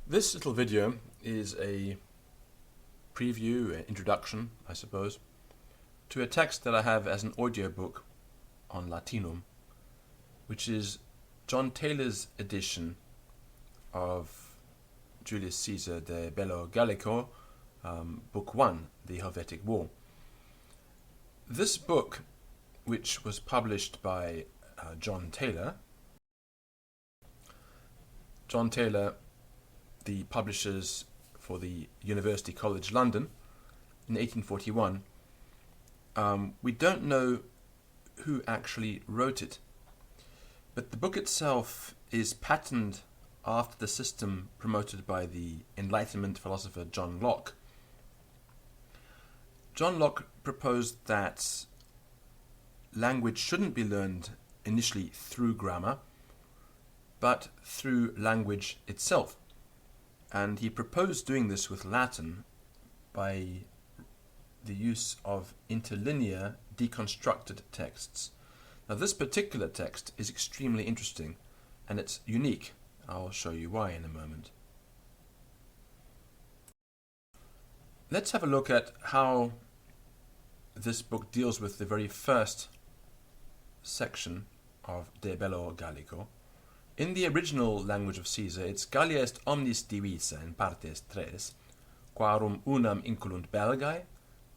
This little video is a preview, an introduction, I suppose, to a text that I have as an audiobook on Latinum, which is John Taylor's edition of Julius Caesar de Bello Gallico, Book 1, The Helvetic War. This book, which was published by John Taylor, the publishers for the University College London in 1841. We don't know who actually wrote it, but the book itself is patterned after the system promoted by the Enlightenment philosopher John Locke. John Locke proposed that language shouldn't be learned initially through grammar, but through language itself. And he proposed doing this with Latin by the use of interlinear deconstructed texts. Now, this particular text is extremely interesting, and it's unique. I'll show you why in a moment. Let's have a look at how this book deals with the very first section of De Bello Gallico. In the original language of Caesar, it's Gallia est omnis divisa in partes tres, quarum unam inculunt Belgae,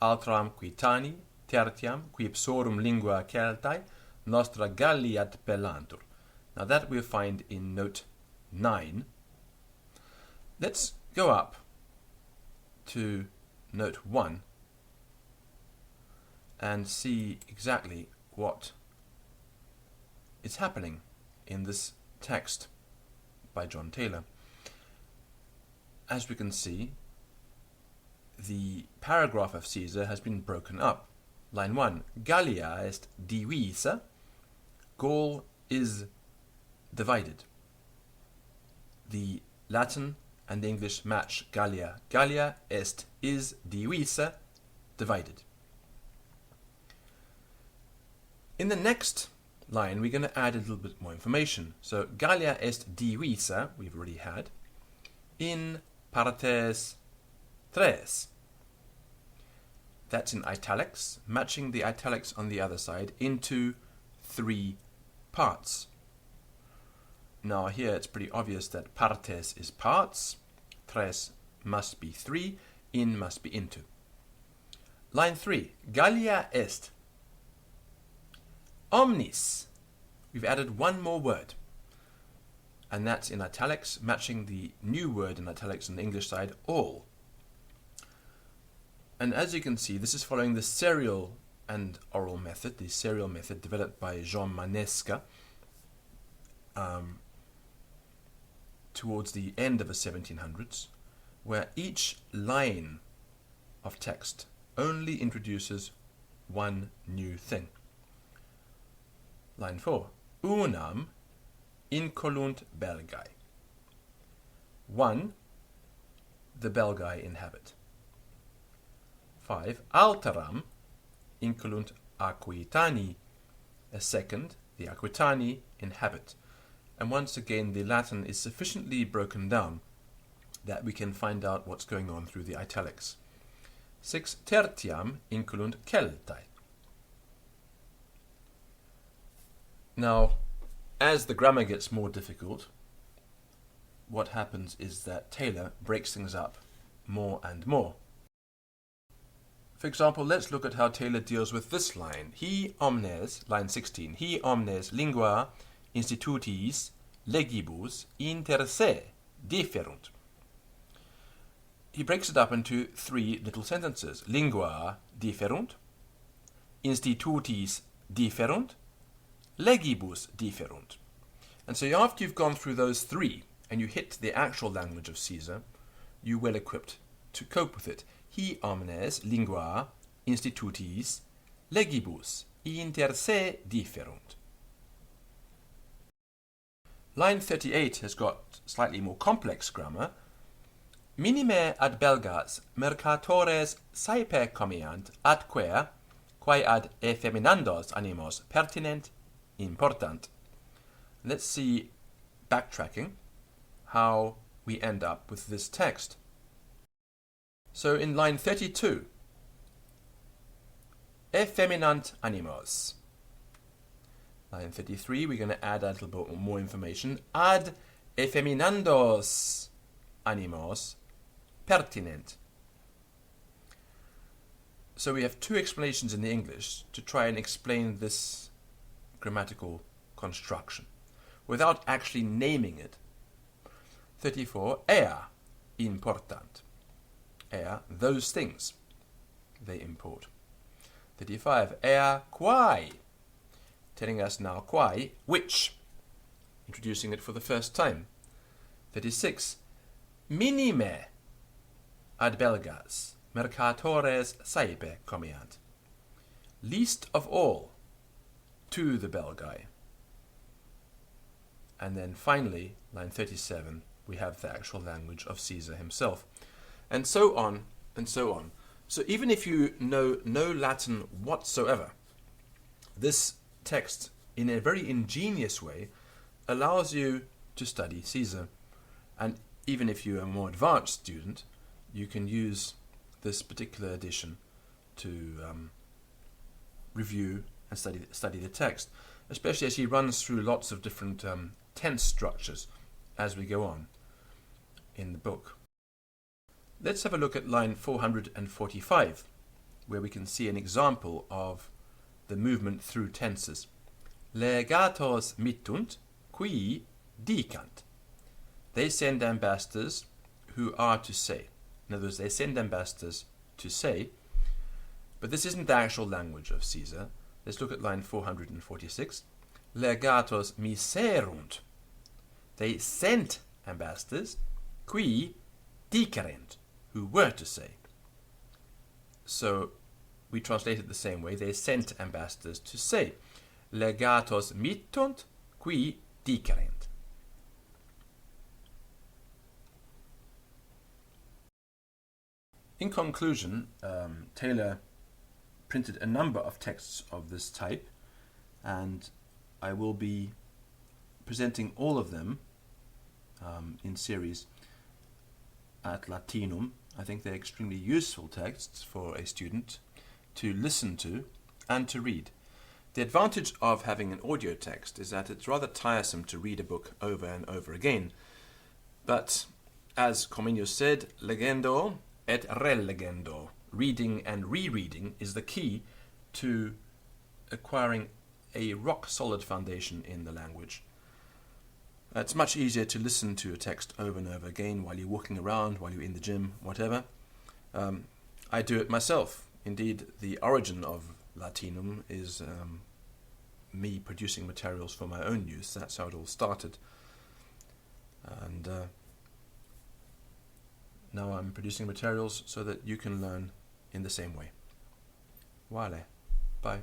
altram Quitani, tertiam, qui ipsorum lingua Celtae, nostra Galliat bellantur. Now that we'll find in note 9. Let's go up to note 1 and see exactly what is happening in this text by John Taylor. As we can see, the paragraph of Caesar has been broken up. Line 1, Gallia est divisa, Gaul is divided. The Latin and the English match Gallia. Gallia est is divisa, divided. In the next line, we're going to add a little bit more information. So, Gallia est divisa, we've already had, in partes tres. That's in italics, matching the italics on the other side into 3 parts. Now here it's pretty obvious that partes is parts, tres must be 3, in must be into. Line 3, Gallia est omnis. We've added one more word, and that's in italics, matching the new word in italics on the English side, all. And as you can see, this is following the serial and oral method, the serial method developed by Jean Manesca towards the end of the 1700s, where each line of text only introduces one new thing. Line 4. Unam incolunt Belgae. 1. The Belgae inhabit. 5. Alteram incolunt Aquitani. A second, the Aquitani inhabit. And once again, the Latin is sufficiently broken down that we can find out what's going on through the italics. 6. Tertiam incolunt Celtae. Now, as the grammar gets more difficult, what happens is that Taylor breaks things up more and more. For example, let's look at how Taylor deals with this line. He omnes, line 16, he omnes lingua institutis legibus inter se differunt. He breaks it up into 3 little sentences. Lingua differunt, institutis differunt, legibus differunt. And so after you've gone through those 3 and you hit the actual language of Caesar, you're well equipped to cope with it. He omnes lingua institutis legibus inter se differunt. Line 38 has got slightly more complex grammar. Minime ad Belgas mercatores saepe comiant atque quae ad effeminandos animos pertinent important. Let's see backtracking, how we end up with this text. So in line 32, effeminant animos. Line 33, we're going to add a little bit more information. Ad effeminandos animos pertinent. So we have two explanations in the English to try and explain this grammatical construction without actually naming it. 34, ea important. Ea, those things, they import. 35, ea quae, telling us now quae, which, introducing it for the first time. 36, minime ad belgas mercatores saepe comiant, least of all to the Belgae. And then finally, line 37, we have the actual language of Caesar himself. And so on, and so on. So even if you know no Latin whatsoever, this text, in a very ingenious way, allows you to study Caesar. And even if you're a more advanced student, you can use this particular edition to review and study the text, especially as he runs through lots of different tense structures as we go on in the book. Let's have a look at line 445, where we can see an example of the movement through tenses. Legatos mittunt qui dicant. They send ambassadors who are to say. In other words, they send ambassadors to say, but this isn't the actual language of Caesar. Let's look at line 446. Legatos miserunt. They sent ambassadors qui dicerent, who were to say. So we translate it the same way. They sent ambassadors to say. Legatos mittunt qui dicerent. In conclusion, Taylor printed a number of texts of this type, and I will be presenting all of them in series at Latinum. I think they're extremely useful texts for a student to listen to and to read. The advantage of having an audio text is that it's rather tiresome to read a book over and over again. But as Comenius said, legendo et relegendo, reading and rereading, is the key to acquiring a rock-solid foundation in the language. It's much easier to listen to a text over and over again while you're walking around, while you're in the gym, whatever. I do it myself. Indeed, the origin of Latinum is me producing materials for my own use. That's how it all started. And now I'm producing materials so that you can learn in the same way. Vale. Bye.